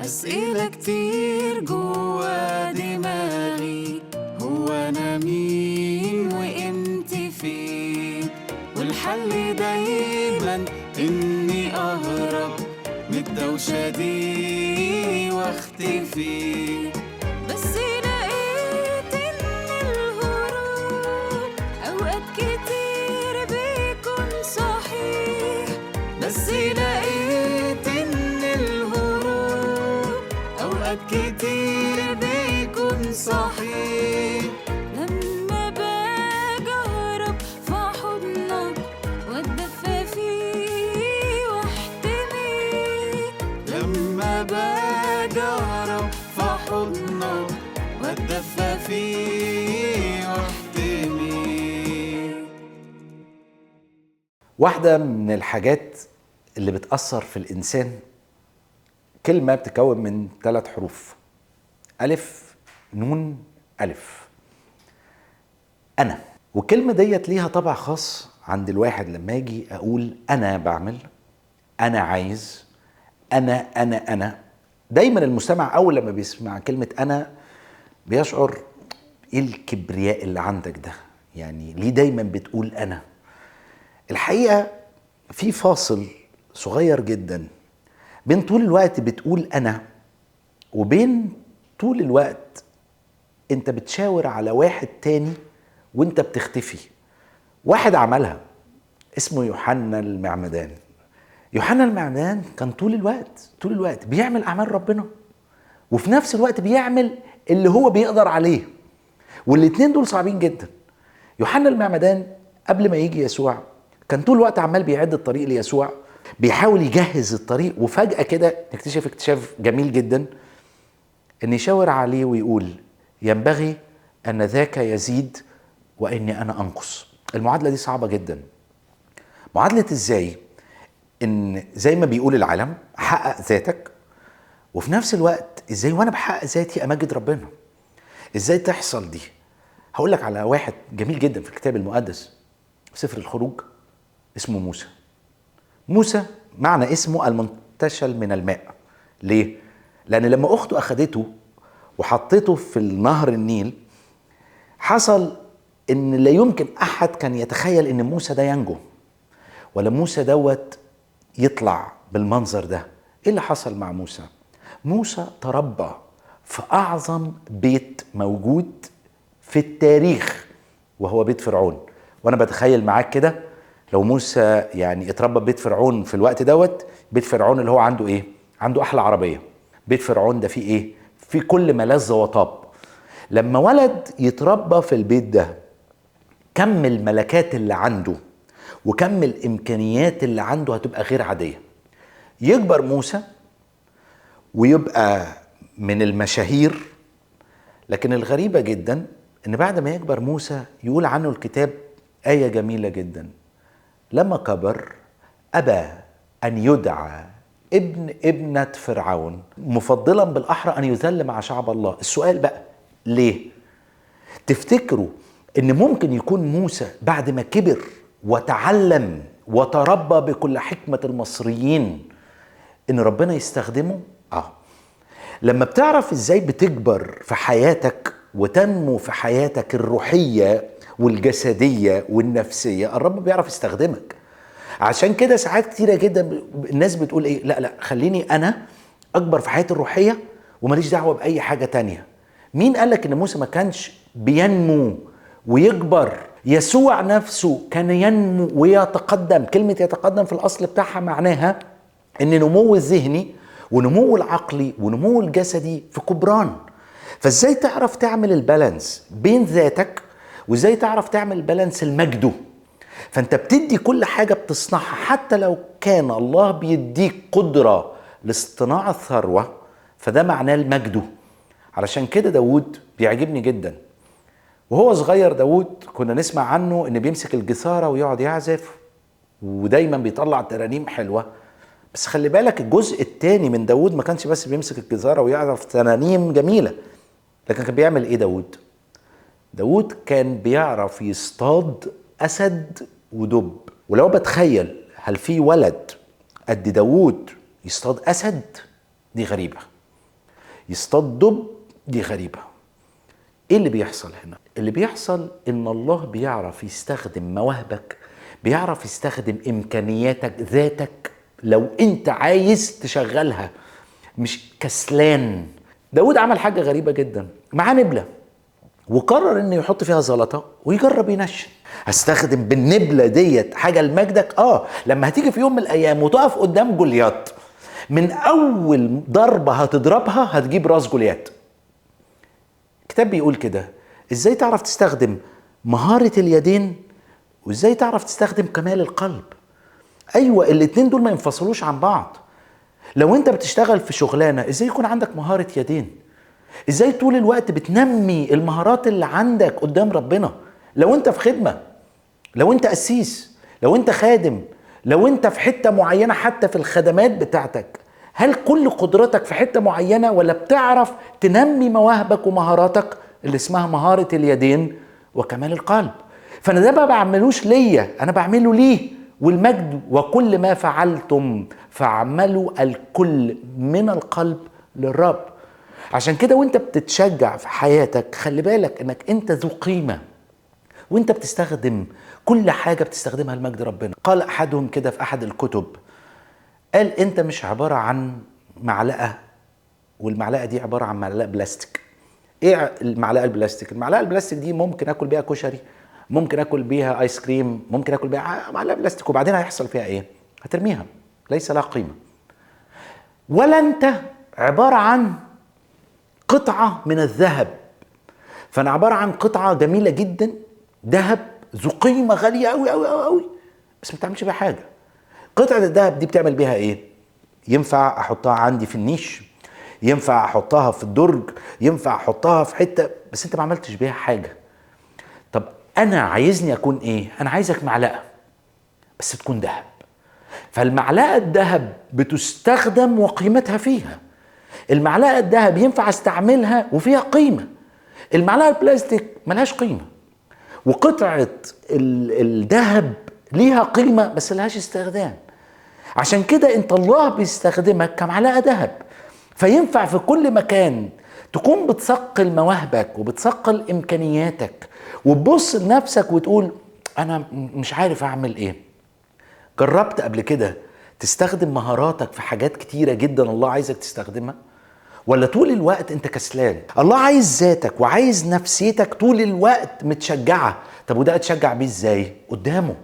أسئلة كتير جوا دماغي، هو أنا مين وإمتى فين؟ والحل دايما إني أهرب من الدوشة دي واختفي. بس لقيت إن الهروب أوقات كتير بيكون صحيح. بس لقيت إن الهروب أوقات كتير بيكون صحيح. لما باجي أهرب في حضنك وأتدفى فيه واحتمي. لما باجي أهرب في حضنك وأتدفى فيه واحتمي. واحدة من الحاجات اللي بتأثر في الإنسان كلمة بتتكون من 3 حروف: ألف نون ألف. أنا. والكلمة ديت ليها طبع خاص عند الواحد. لما يجي أقول أنا بعمل، أنا عايز، أنا دايما المستمع أول لما بيسمع كلمة أنا بيشعر إيه الكبرياء اللي عندك ده؟ يعني ليه دايما بتقول أنا؟ الحقيقة في فاصل صغير جدا بين طول الوقت بتقول أنا وبين طول الوقت انت بتشاور على واحد تاني وانت بتختفي. واحد عملها اسمه يوحنا المعمدان. يوحنا المعمدان كان طول الوقت بيعمل أعمال ربنا وفي نفس الوقت بيعمل اللي هو بيقدر عليه، والاتنين دول صعبين جدا. يوحنا المعمدان قبل ما يجي يسوع كان طول الوقت عمال بيعد الطريق ليسوع، بيحاول يجهز الطريق، وفجأة كده نكتشف اكتشاف جميل جدا ان يشاور عليه ويقول ينبغي ان ذاك يزيد واني انا انقص. المعادلة دي صعبة جدا. معادلة ازاي؟ ان زي ما بيقول العالم حقق ذاتك، وفي نفس الوقت ازاي وانا بحقق ذاتي امجد ربنا. ازاي تحصل دي؟ هقول لك على واحد جميل جدا في الكتاب المقدس في سفر الخروج اسمه موسى. موسى معنى اسمه المنتشل من الماء. ليه؟ لأن لما أخته أخدته وحطته في النهر النيل حصل إن لا يمكن أحد كان يتخيل إن موسى ده ينجو ولا موسى دوت يطلع بالمنظر ده. إيه اللي حصل مع موسى؟ موسى تربى في أعظم بيت موجود في التاريخ وهو بيت فرعون. وأنا بتخيل معاك كده لو موسى يعني اتربى ببيت فرعون في الوقت دوت، بيت فرعون اللي هو عنده ايه؟ عنده احلى عربية. بيت فرعون ده فيه ايه؟ فيه كل ما لذ وطاب. لما ولد يتربى في البيت ده كم الملكات اللي عنده وكم الامكانيات اللي عنده هتبقى غير عادية. يكبر موسى ويبقى من المشاهير، لكن الغريبة جدا ان بعد ما يكبر موسى يقول عنه الكتاب آية جميلة جدا: لما كبر أبى أن يدعى ابن ابنة فرعون، مفضلا بالأحرى أن يذل مع شعب الله. السؤال بقى ليه؟ تفتكروا أن ممكن يكون موسى بعد ما كبر وتعلم وتربى بكل حكمة المصريين أن ربنا يستخدمه؟ لما بتعرف إزاي بتكبر في حياتك وتنمو في حياتك الروحية والجسدية والنفسية، الرب بيعرف يستخدمك. عشان كده ساعات كتيرة جدا الناس بتقول ايه؟ لا خليني انا اكبر في حياتي الروحية وماليش دعوة باي حاجة تانية. مين قالك ان موسى ما كانش بينمو ويكبر؟ يسوع نفسه كان ينمو ويتقدم. كلمة يتقدم في الاصل بتاعها معناها ان نمو الذهني ونمو العقلي ونمو الجسدي في كبران. فازاي تعرف تعمل البالانس بين ذاتك وازاي تعرف تعمل بالانس المجد؟ فانت بتدي كل حاجة بتصنعها، حتى لو كان الله بيديك قدرة لاصطناع الثروة فده معناه المجد. علشان كده داود بيعجبني جدا. وهو صغير داود كنا نسمع عنه ان بيمسك الجثارة ويقعد يعزف ودايما بيطلع ترانيم حلوة. بس خلي بالك الجزء الثاني من داود ما كانش بس بيمسك الجثارة ويعزف ترانيم جميلة، لكن كان بيعمل ايه داود؟ داود كان بيعرف يصطاد أسد ودب. ولو بتخيل هل في ولد قد داود يصطاد أسد؟ دي غريبة. يصطاد دب، دي غريبة. ايه اللي بيحصل هنا؟ اللي بيحصل ان الله بيعرف يستخدم مواهبك، بيعرف يستخدم امكانياتك ذاتك لو انت عايز تشغلها، مش كسلان. داود عمل حاجة غريبة جدا، معاه نبلة وقرر انه يحط فيها زلطة ويجرب ينشن. هستخدم بالنبلة ديت حاجة لمجدك. لما هتيجي في يوم من الايام وتقف قدام جوليات، من اول ضربة هتضربها هتجيب راس جوليات. الكتاب بيقول كده، ازاي تعرف تستخدم مهارة اليدين وازاي تعرف تستخدم كمال القلب؟ ايوه، الاتنين دول ما ينفصلوش عن بعض. لو انت بتشتغل في شغلانة، ازاي يكون عندك مهارة يدين؟ ازاي طول الوقت بتنمي المهارات اللي عندك قدام ربنا؟ لو انت في خدمة، لو انت قسيس، لو انت خادم، لو انت في حتة معينة حتى في الخدمات بتاعتك، هل كل قدرتك في حتة معينة ولا بتعرف تنمي مواهبك ومهاراتك اللي اسمها مهارة اليدين وكمال القلب؟ فانا ده ما بعملوش ليا، انا بعمله ليه والمجد. وكل ما فعلتم فاعملوا الكل من القلب للرب. عشان كده وانت بتتشجع في حياتك خلي بالك انك انت ذو قيمة، وانت بتستخدم كل حاجة بتستخدمها لمجد ربنا. قال احدهم كده في احد الكتب، قال انت مش عبارة عن معلقة، والمعلقة دي عبارة عن معلقة بلاستيك. ايه المعلقة البلاستيك؟ المعلقة البلاستيك دي ممكن اكل بيها كشري، ممكن اكل بيها ايس كريم، ممكن اكل بيها معلقة بلاستيك، وبعدين هيحصل فيها ايه؟ هترميها، ليس لها قيمة. ولا انت عبارة عن قطعة من الذهب. فانا عبارة عن قطعة جميلة جدا، ذهب ذو قيمة غالية قوي قوي قوي قوي، بس ما بتعملش بيها حاجة. قطعة الذهب دي بتعمل بيها ايه؟ ينفع احطها عندي في النيش، ينفع احطها في الدرج، ينفع احطها في حتة، بس انت ما عملتش بيها حاجة. طب انا عايزني اكون ايه؟ انا عايزك معلقة بس تكون ذهب. فالمعلقة الذهب بتستخدم وقيمتها فيها. المعلقة الذهب ينفع استعملها وفيها قيمة. المعلقة البلاستيك ملهاش قيمة. وقطعة الذهب ليها قيمة بس لهاش استخدام. عشان كده انت الله بيستخدمك كمعلقة ذهب، فينفع في كل مكان تكون بتثقل مواهبك وبتثقل امكانياتك، وتبص لنفسك وتقول انا مش عارف اعمل ايه. جربت قبل كده تستخدم مهاراتك في حاجات كتيرة جدا الله عايزك تستخدمها؟ ولا طول الوقت انت كسلان؟ الله عايز ذاتك وعايز نفسيتك طول الوقت متشجعة. طب وده اتشجع بيه ازاي؟ قدامه.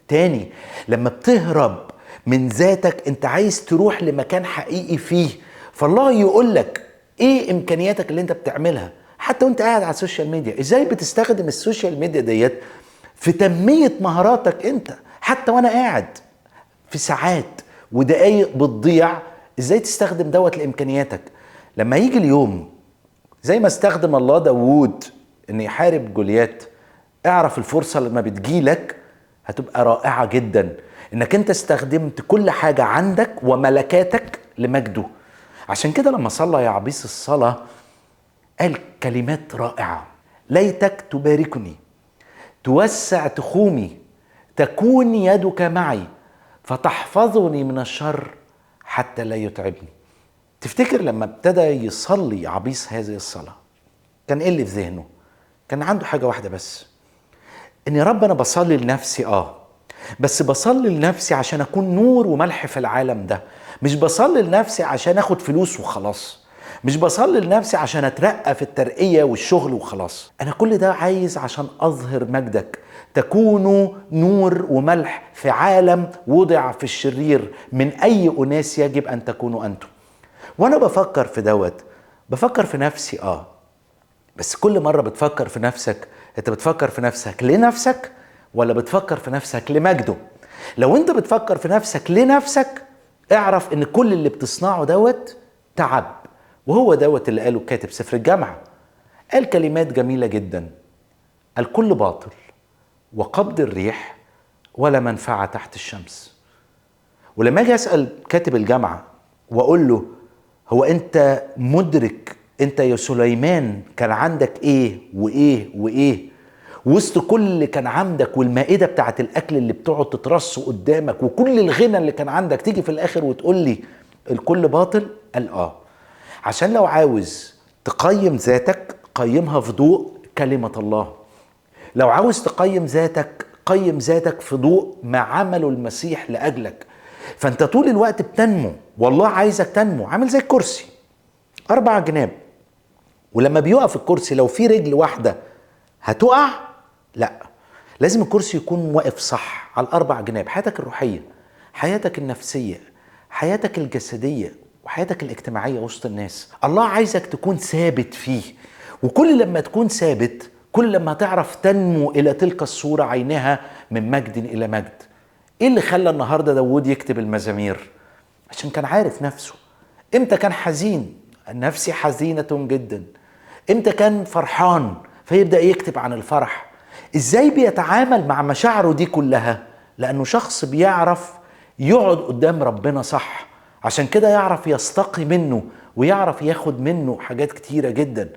تاني، لما بتهرب من ذاتك انت عايز تروح لمكان حقيقي فيه، فالله يقول لك ايه امكانياتك اللي انت بتعملها. حتى وانت قاعد على السوشيال ميديا، ازاي بتستخدم السوشيال ميديا ديت في تنمية مهاراتك انت. حتى وانا قاعد في ساعات ودقايق بتضيع، ازاي تستخدم دوت لامكانياتك. لما يجي اليوم زي ما استخدم الله داوود ان يحارب جوليات، اعرف الفرصة لما بتجيلك هتبقى رائعة جدا، انك انت استخدمت كل حاجة عندك وملكاتك لمجده. عشان كده لما صلى يعبيس الصلاة قال كلمات رائعة: ليتك تباركني، توسع تخومي، تكون يدك معي، فتحفظني من الشر حتى لا يتعبني. تفتكر لما ابتدى يصلي يعبيس هذه الصلاة كان ايه اللي في ذهنه؟ كان عنده حاجة واحدة بس، ان يا رب انا بصلي لنفسي بس بصلي لنفسي عشان اكون نور وملح في العالم ده. مش بصلي لنفسي عشان اخد فلوس وخلاص، مش بصلي لنفسي عشان اترقى في الترقية والشغل وخلاص. انا كل ده عايز عشان اظهر مجدك، تكونوا نور وملح في عالم وضع في الشرير، من اي اناس يجب ان تكونوا انتم. وانا بفكر في دوت بفكر في نفسي بس كل مرة بتفكر في نفسك انت بتفكر في نفسك لنفسك ولا بتفكر في نفسك لمجده؟ لو انت بتفكر في نفسك لنفسك اعرف ان كل اللي بتصنعه دوت تعب. وهو دوت اللي قاله كاتب سفر الجامعة، قال كلمات جميلة جدا: الكل باطل وقبض الريح ولا منفعة تحت الشمس. ولما اجي اسأل كاتب الجامعة واقول له هو انت مدرك انت يا سليمان كان عندك ايه وايه وايه وسط كل اللي كان عندك، والمائدة بتاعت الاكل اللي بتقعد تترص قدامك وكل الغنى اللي كان عندك، تيجي في الاخر وتقول لي الكل باطل؟ قال عشان لو عاوز تقيم ذاتك قيمها في ضوء كلمة الله. لو عاوز تقيم ذاتك قيم ذاتك في ضوء ما عمله المسيح لأجلك. فانت طول الوقت بتنمو، والله عايزك تنمو. عامل زي الكرسي 4 جناب، ولما بيقف الكرسي لو في رجل واحدة هتقع؟ لا، لازم الكرسي يكون واقف صح على 4 جناب. حياتك الروحية، حياتك النفسية، حياتك الجسدية، وحياتك الاجتماعية وسط الناس. الله عايزك تكون ثابت فيه، وكل لما تكون ثابت كل لما تعرف تنمو إلى تلك الصورة عينها من مجد إلى مجد. إيه اللي خلى النهاردة داود يكتب المزامير؟ عشان كان عارف نفسه. إمتى كان حزين؟ نفسي حزينة جدا. إمتى كان فرحان؟ فيبدأ يكتب عن الفرح. إزاي بيتعامل مع مشاعره دي كلها؟ لأنه شخص بيعرف يقعد قدام ربنا صح، عشان كده يعرف يستقي منه ويعرف ياخد منه حاجات كتيرة جدا.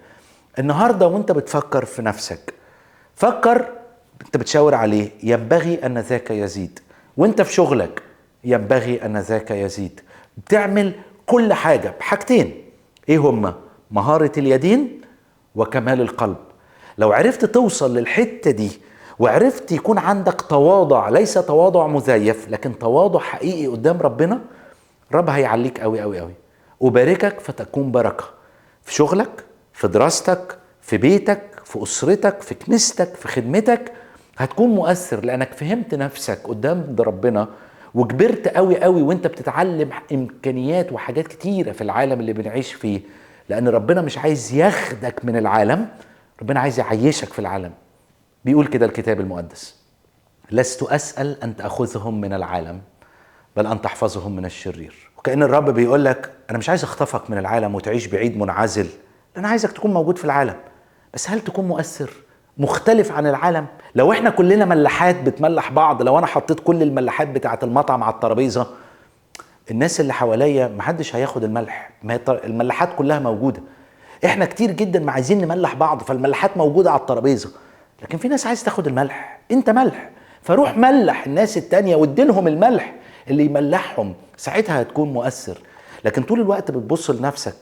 النهاردة وانت بتفكر في نفسك، فكر انت بتشاور عليه ينبغي أن ذاك يزيد. وانت في شغلك ينبغي أن ذاك يزيد. بتعمل كل حاجة بحاجتين، ايه هما؟ مهارة اليدين وكمال القلب. لو عرفت توصل للحتة دي وعرفت يكون عندك تواضع، ليس تواضع مزيف لكن تواضع حقيقي قدام ربنا، رب هيعليك قوي قوي قوي، وباركك فتكون بركة في شغلك، في دراستك، في بيتك، في أسرتك، في كنيستك، في خدمتك. هتكون مؤثر لأنك فهمت نفسك قدام ربنا وكبرت قوي قوي وانت بتتعلم إمكانيات وحاجات كتيرة في العالم اللي بنعيش فيه. لأن ربنا مش عايز ياخدك من العالم، ربنا عايز يعيشك في العالم. بيقول كده الكتاب المقدس: لست أسأل أن تأخذهم من العالم بل أن تحفظهم من الشرير. وكأن الرب بيقول لك أنا مش عايز أخطفك من العالم وتعيش بعيد منعزل، أنا عايزك تكون موجود في العالم، بس هل تكون مؤثر مختلف عن العالم؟ لو احنا كلنا ملاحات بتملح بعض، لو أنا حطيت كل الملاحات بتاعة المطعم على الترابيزة، الناس اللي حواليا محدش هياخد الملح. ما الملاحات كلها موجودة. احنا كتير جدا ما عايزين نملح بعض، فالملاحات موجودة على الترابيزة، لكن في ناس عايز تاخد الملح. انت ملح، فروح ملح الناس التانية واديلهم الملح اللي يملحهم، ساعتها هتكون مؤثر. لكن طول الوقت بتبص لنفسك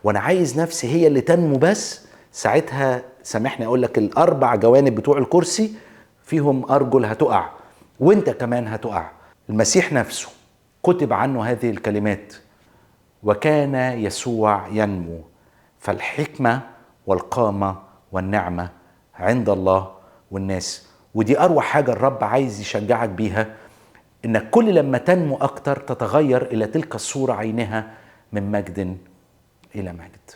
وانا عايز نفسي هي اللي تنمو بس، ساعتها سامحني اقول لك ال4 جوانب بتوع الكرسي فيهم ارجل هتقع، وانت كمان هتقع. المسيح نفسه كتب عنه هذه الكلمات: وكان يسوع ينمو، فالحكمة والقامة والنعمة عند الله والناس. ودي أروع حاجة الرب عايز يشجعك بيها، إنك كل لما تنمو أكتر تتغير إلى تلك الصورة عينها من مجد إلى مجد.